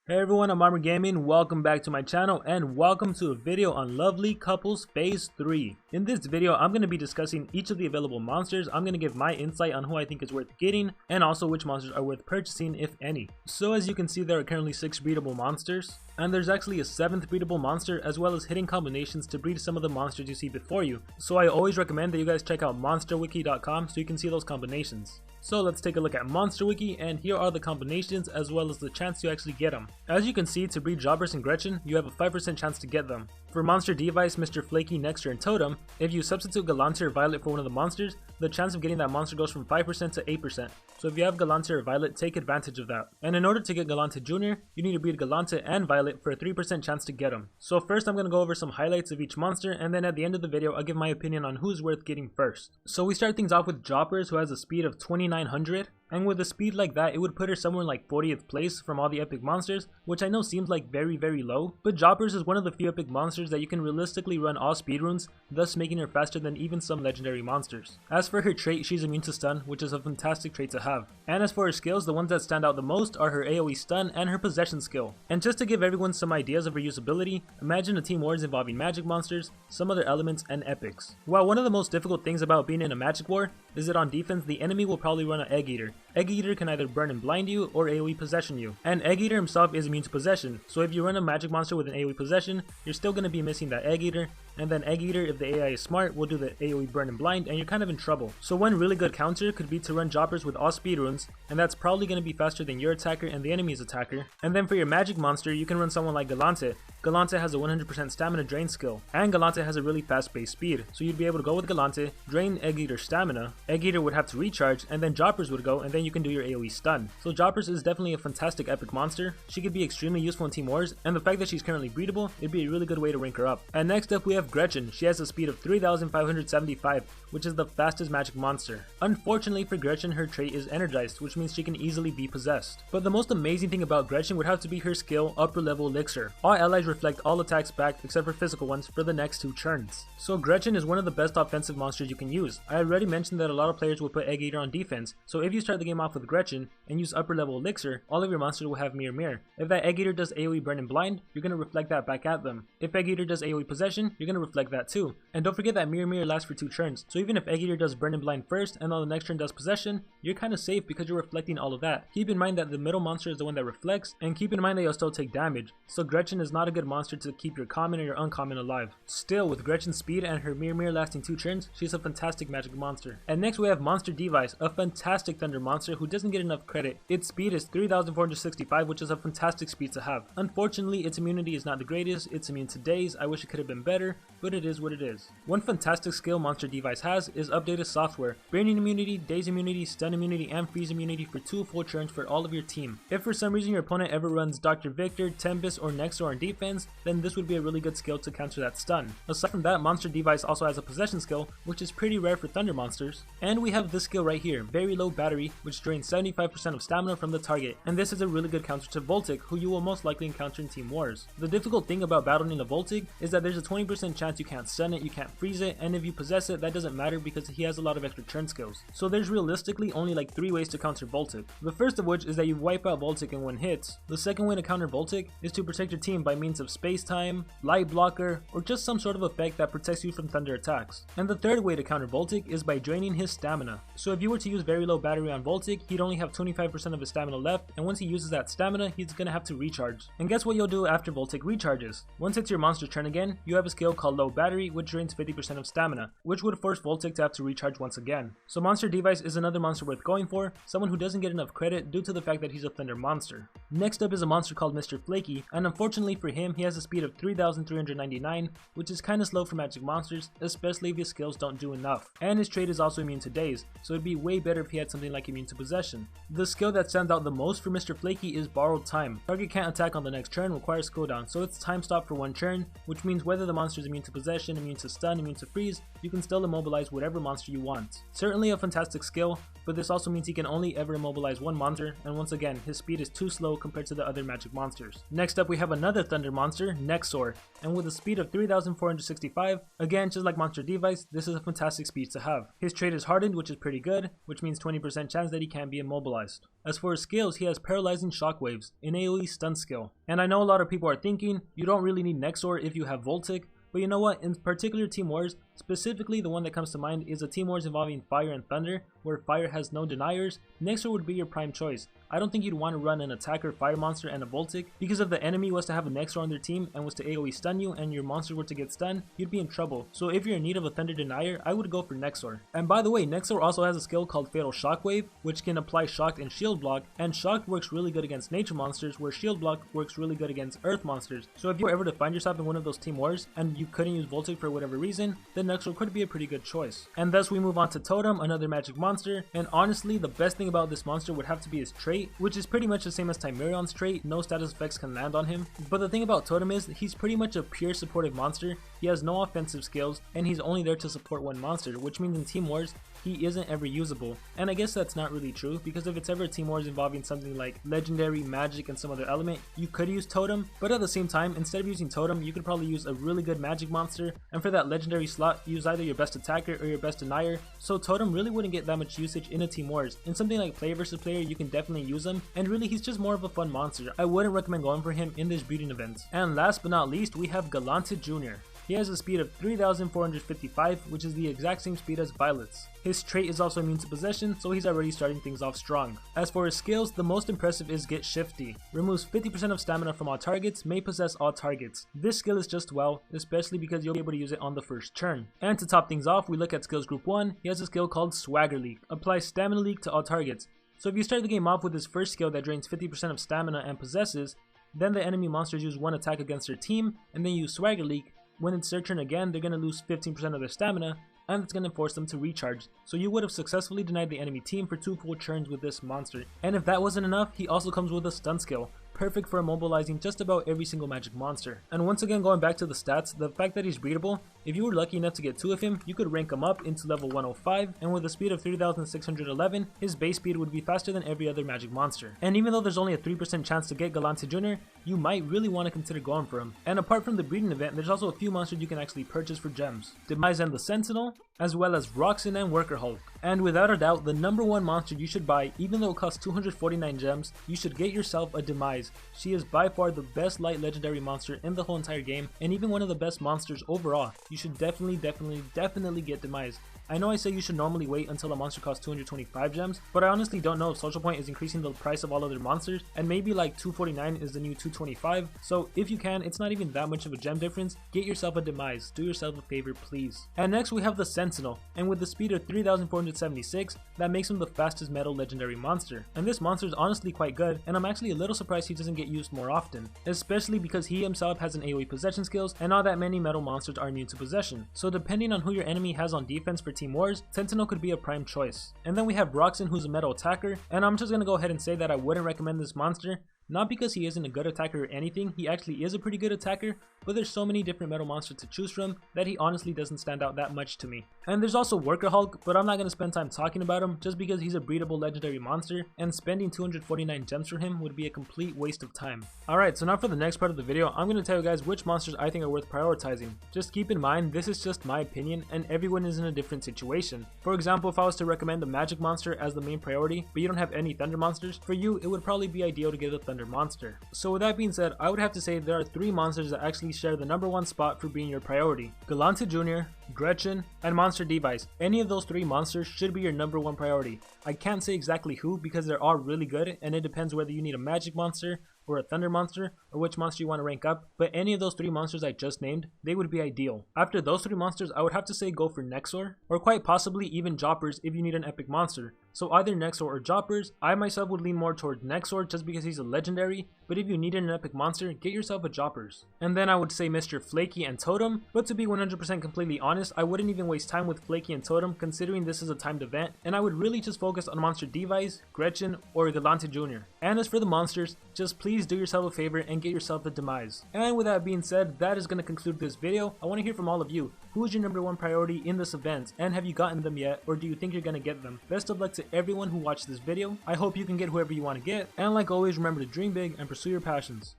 Hey everyone, I'm Armor Gaming. Welcome back to my channel and welcome to a video on Lovely Couples Phase 3. In this video, I'm going to be discussing each of the available monsters. I'm going to give my insight on who I think is worth getting and also which monsters are worth purchasing, if any. So as you can see, there are currently 6 breedable monsters, and there's actually a 7th breedable monster as well as hidden combinations to breed some of the monsters you see before you. So I always recommend that you guys check out monsterwiki.com so you can see those combinations. So let's take a look at Monster Wiki, and here are the combinations as well as the chance to actually get them. As you can see, to breed Jobbers and Gretchen, you have a 5% chance to get them. For Monster Device, Mr. Flaky, Nexter, and Totem, if you substitute Galante or Violet for one of the monsters, the chance of getting that monster goes from 5% to 8%. So if you have Galante or Violet, take advantage of that. And in order to get Galante Jr., you need to breed Galante and Violet for a 3% chance to get them. So first I'm going to go over some highlights of each monster, and then at the end of the video I'll give my opinion on who's worth getting first. So we start things off with Jobbers, who has a speed of 2900. And with a speed like that, it would put her somewhere like 40th place from all the epic monsters, which I know seems like very low, but Jobbers is one of the few epic monsters that you can realistically run all speedruns, thus making her faster than even some legendary monsters. As for her trait, she's immune to stun, which is a fantastic trait to have. And as for her skills, the ones that stand out the most are her AoE stun and her possession skill. And just to give everyone some ideas of her usability, imagine a team wars involving magic monsters, some other elements, and epics. While one of the most difficult things about being in a magic war is that on defense the enemy will probably run an Egg Eater. Egg Eater can either burn and blind you or AoE possession you, and Egg Eater himself is immune to possession, so if you run a magic monster with an AoE possession, you're still going to be missing that Egg Eater, and then Egg Eater, if the AI is smart, will do the AoE burn and blind, and you're kind of in trouble. So one really good counter could be to run Jobbers with all speedruns, and that's probably going to be faster than your attacker and the enemy's attacker. And then for your magic monster, you can run someone like Galante. Galante has a 100% stamina drain skill, and Galante has a really fast base speed, so you'd be able to go with Galante, drain Egg Eater's stamina, Egg Eater would have to recharge, and then Jobbers would go, and then you can do your AoE stun. So Jobbers is definitely a fantastic epic monster. She could be extremely useful in Team Wars, and the fact that she's currently breedable, it'd be a really good way to rank her up. And next up we have Gretchen. She has a speed of 3575, which is the fastest magic monster. Unfortunately for Gretchen, her trait is energized, which means she can easily be possessed. But the most amazing thing about Gretchen would have to be her skill, upper level elixir. All allies reflect all attacks back except for physical ones for the next 2 turns. So Gretchen is one of the best offensive monsters you can use. I already mentioned that a lot of players will put Egg Eater on defense, so if you start the game off with Gretchen and use upper level elixir, all of your monsters will have mirror. If that Egg Eater does AoE burn and blind, you're going to reflect that back at them. If Egg Eater does AoE possession, you're going to reflect that too. And don't forget that mirror lasts for 2 turns, so even if Egg Eater does burn and blind first and on the next turn does possession, you're kind of safe because you're reflecting all of that. Keep in mind that the middle monster is the one that reflects, and keep in mind that you'll still take damage, so Gretchen is not a good monster to keep your common or your uncommon alive. Still, with Gretchen's speed and her mirror lasting 2 turns, she's a fantastic magic monster. And next we have Monster Device, a fantastic thunder monster who doesn't get enough credit. Its speed is 3465, which is a fantastic speed to have. Unfortunately, its immunity is not the greatest. It's immune to daze. I wish it could have been better, but it is what it is. One fantastic skill Monster Device has is updated software. Burning immunity, daze immunity, stun immunity, and freeze immunity for 2 full turns for all of your team. If for some reason your opponent ever runs Dr. Victor, Tempest, or Nexter on defense, then this would be a really good skill to counter that stun. Aside from that, Monster Device also has a possession skill, which is pretty rare for thunder monsters. And we have this skill right here, very low battery, which drains 75% of stamina from the target, and this is a really good counter to Voltic, who you will most likely encounter in Team Wars. The difficult thing about battling a Voltic is that there's a 20% chance you can't stun it, you can't freeze it, and if you possess it, that doesn't matter because he has a lot of extra turn skills. So there's realistically only like 3 ways to counter Voltic. The first of which is that you wipe out Voltic in 1 hit. The second way to counter Voltic is to protect your team by means of space time, light blocker, or just some sort of effect that protects you from thunder attacks. And the third way to counter Voltic is by draining his stamina. So if you were to use very low battery on Voltic, he'd only have 25% of his stamina left, and once he uses that stamina, he's gonna have to recharge. And guess what you'll do after Voltic recharges? Once it's your monster's turn again, you have a skill called low battery, which drains 50% of stamina, which would force Voltic to have to recharge once again. So Monster Device is another monster worth going for, someone who doesn't get enough credit due to the fact that he's a thunder monster. Next up is a monster called Mr. Flaky, and unfortunately for him, he has a speed of 3399, which is kinda slow for magic monsters, especially if his skills don't do enough. And his trait is also immune to daze, so it'd be way better if he had something like immune to possession. The skill that stands out the most for Mr. Flaky is borrowed time. Target can't attack on the next turn, requires cooldown, so it's time stop for 1 turn, which means whether the monster is immune to possession, immune to stun, immune to freeze, you can still immobilize immobilize whatever monster you want. Certainly a fantastic skill, but this also means he can only ever immobilize one monster, and once again, his speed is too slow compared to the other magic monsters. Next up we have another thunder monster, Nexor, and with a speed of 3465, again just like Monster Device, this is a fantastic speed to have. His trait is hardened, which is pretty good, which means 20% chance that he can be immobilized. As for his skills, he has paralyzing shockwaves, an AoE stun skill. And I know a lot of people are thinking, you don't really need Nexor if you have Voltic, but you know what, in particular Team Wars, specifically the one that comes to mind is a Team Wars involving Fire and Thunder, where Fire has no deniers. Nexor would be your prime choice. I don't think you'd want to run an attacker fire monster and a Voltic, because if the enemy was to have a Nexor on their team and was to AoE stun you and your monster were to get stunned, you'd be in trouble. So if you're in need of a Thunder denier, I would go for Nexor. And by the way, Nexor also has a skill called Fatal Shockwave, which can apply Shocked and Shield Block, and Shocked works really good against nature monsters, where Shield Block works really good against earth monsters. So if you were ever to find yourself in one of those Team Wars and you couldn't use Voltic for whatever reason, then Nexor could be a pretty good choice. And thus we move on to Totem, another magic monster, and honestly the best thing about this monster would have to be his trait, which is pretty much the same as Timerion's trait. No status effects can land on him. But the thing about Totem is he's pretty much a pure supportive monster. He has no offensive skills and he's only there to support one monster, which means in Team Wars he isn't ever usable. And I guess that's not really true, because if it's ever Team Wars involving something like legendary, magic, and some other element, you could use Totem, but at the same time, instead of using Totem, you could probably use a really good magic monster, and for that legendary slot, use either your best attacker or your best denier, so Totem really wouldn't get that much usage in a Team Wars. In something like player versus player, you can definitely use him, and really he's just more of a fun monster. I wouldn't recommend going for him in this breeding event. And last but not least, we have Galante Jr. He has a speed of 3455, which is the exact same speed as Violet's. His trait is also immune to possession, so he's already starting things off strong. As for his skills, the most impressive is Get Shifty. Removes 50% of stamina from all targets, may possess all targets. This skill is just well, especially because you'll be able to use it on the first turn. And to top things off, we look at skills group 1, he has a skill called Swagger Leak. Applies Stamina Leak to all targets. So if you start the game off with his first skill that drains 50% of stamina and possesses, then the enemy monsters use one attack against their team, and then use Swagger Leak. When it's their turn again, they're going to lose 15% of their stamina, and it's going to force them to recharge. So you would have successfully denied the enemy team for 2 full turns with this monster. And if that wasn't enough, he also comes with a stun skill, perfect for immobilizing just about every single magic monster. And once again, going back to the stats, the fact that he's breedable, if you were lucky enough to get 2 of him, you could rank him up into level 105, and with a speed of 3611, his base speed would be faster than every other magic monster. And even though there's only a 3% chance to get Galante Jr., you might really want to consider going for him. And apart from the breeding event, there's also a few monsters you can actually purchase for gems. Demise and the Sentinel, as well as Roxanne and Worker Hulk. And without a doubt, the number one monster you should buy, even though it costs 249 gems, you should get yourself a Demise. She is by far the best light legendary monster in the whole entire game, and even one of the best monsters overall. You should definitely get Demise. I know I say you should normally wait until a monster costs 225 gems, but I honestly don't know if Social Point is increasing the price of all other monsters, and maybe like 249 is the new 225, so if you can, it's not even that much of a gem difference, get yourself a Demise, do yourself a favor please. And next we have the Sentinel, and with the speed of 3476, that makes him the fastest metal legendary monster. And this monster is honestly quite good, and I'm actually a little surprised he doesn't get used more often, especially because he himself has an AoE possession skills, and not that many metal monsters are immune to possession, so depending on who your enemy has on defense for Team Wars, Sentinel could be a prime choice. And then we have Roxanne, who's a metal attacker, and I'm just gonna go ahead and say that I wouldn't recommend this monster. Not because he isn't a good attacker or anything, he actually is a pretty good attacker, but there's so many different metal monsters to choose from that he honestly doesn't stand out that much to me. And there's also Worker Hulk, but I'm not going to spend time talking about him just because he's a breedable legendary monster, and spending 249 gems for him would be a complete waste of time. Alright, so now for the next part of the video, I'm going to tell you guys which monsters I think are worth prioritizing. Just keep in mind, this is just my opinion, and everyone is in a different situation. For example, if I was to recommend the magic monster as the main priority, but you don't have any thunder monsters, for you it would probably be ideal to get a thunder monster. So with that being said, I would have to say there are 3 monsters that actually share the number 1 spot for being your priority. Galante Jr., Gretchen, and Monster Device. Any of those 3 monsters should be your number 1 priority. I can't say exactly who because they're all really good, and it depends whether you need a magic monster or a thunder monster, or which monster you want to rank up, but any of those 3 monsters I just named, they would be ideal. After those 3 monsters, I would have to say go for Nexor, or quite possibly even Joppers if you need an epic monster. So either Nexor or Joppers. I myself would lean more towards Nexor just because he's a legendary, but if you needed an epic monster, get yourself a Joppers. And then I would say Mr. Flaky and Totem, but to be 100% completely honest, I wouldn't even waste time with Flaky and Totem considering this is a timed event, and I would really just focus on Monster Device, Gretchen, or Galante Jr. And as for the monsters, just please do yourself a favor and get yourself a Demise. And with that being said, that is going to conclude this video. I want to hear from all of you. Who is your #1 priority in this event, and have you gotten them yet, or do you think you're going to get them? Best of luck to everyone who watched this video. I hope you can get whoever you want to get, and like always, remember to dream big and pursue your passions.